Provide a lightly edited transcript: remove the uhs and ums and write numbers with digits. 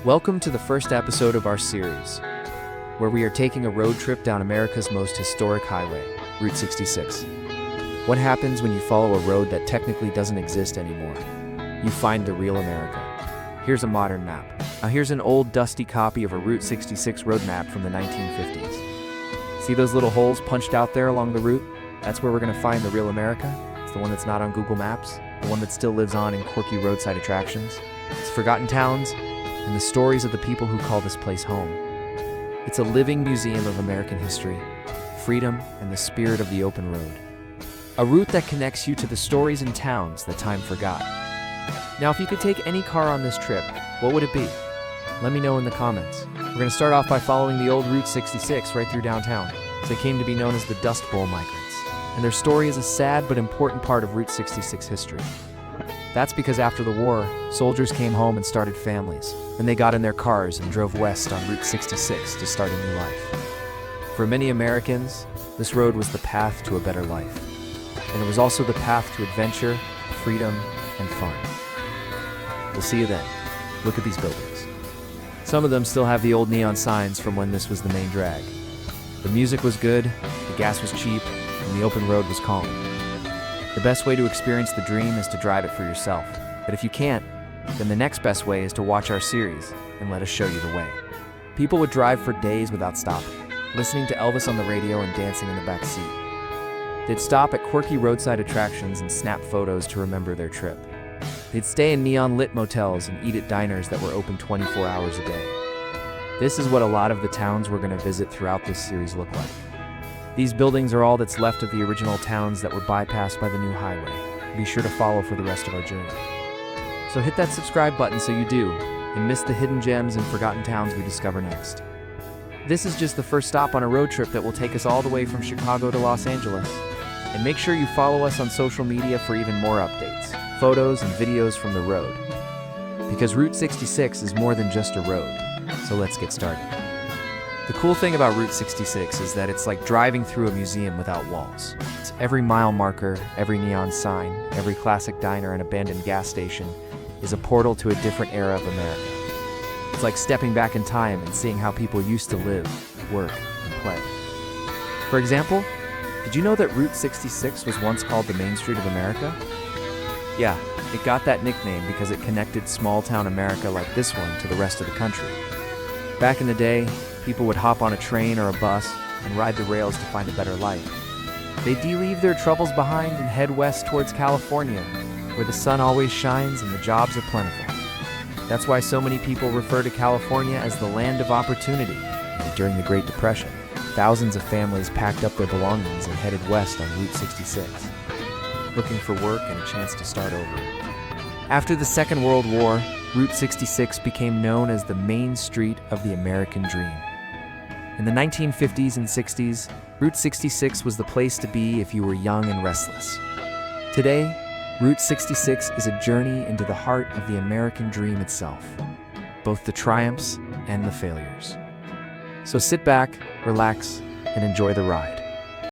Welcome to the first episode of our series, where we are taking a road trip down America's most historic highway, Route 66. What happens when you follow a road that technically doesn't exist anymore? You find the real America. Here's a modern map. Now here's an old dusty copy of a Route 66 road map from the 1950s. See those little holes punched out there along the route? That's where we're going to find the real America. It's the one that's not on Google Maps, the one that still lives on in quirky roadside attractions. It's forgotten towns and the stories of the people who call this place home. It's a living museum of American history, freedom, and the spirit of the open road. A route that connects you to the stories and towns that time forgot. Now, if you could take any car on this trip, what would it be? Let me know in the comments. We're going to start off by following the old Route 66 right through downtown. They came to be known as the Dust Bowl migrants, and their story is a sad but important part of Route 66 history. That's because after the war, soldiers came home and started families, and they got in their cars and drove west on Route 66 to start a new life. For many Americans, this road was the path to a better life, and it was also the path to adventure, freedom, and fun. We'll see you then. Look at these buildings. Some of them still have the old neon signs from when this was the main drag. The music was good, the gas was cheap, and the open road was calm. The best way to experience the dream is to drive it for yourself. But if you can't, then the next best way is to watch our series and let us show you the way. People would drive for days without stopping, listening to Elvis on the radio and dancing in the back seat. They'd stop at quirky roadside attractions and snap photos to remember their trip. They'd stay in neon-lit motels and eat at diners that were open 24 hours a day. This is what a lot of the towns we're going to visit throughout this series look like. These buildings are all that's left of the original towns that were bypassed by the new highway. Be sure to follow for the rest of our journey. So hit that subscribe button so you do, and miss the hidden gems and forgotten towns we discover next. This is just the first stop on a road trip that will take us all the way from Chicago to Los Angeles. And make sure you follow us on social media for even more updates, photos, and videos from the road. Because Route 66 is more than just a road, so let's get started. The cool thing about Route 66 is that it's like driving through a museum without walls. It's every mile marker, every neon sign, every classic diner and abandoned gas station is a portal to a different era of America. It's like stepping back in time and seeing how people used to live, work, and play. For example, did you know that Route 66 was once called the Main Street of America? Yeah, it got that nickname because it connected small-town America like this one to the rest of the country. Back in the day, people would hop on a train or a bus and ride the rails to find a better life. They'd leave their troubles behind and head west towards California, where the sun always shines and the jobs are plentiful. That's why so many people refer to California as the land of opportunity. And during the Great Depression, thousands of families packed up their belongings and headed west on Route 66, looking for work and a chance to start over. After the Second World War, Route 66 became known as the Main Street of the American Dream. In the 1950s and 60s, Route 66 was the place to be if you were young and restless. Today, Route 66 is a journey into the heart of the American dream itself, both the triumphs and the failures. So sit back, relax, and enjoy the ride.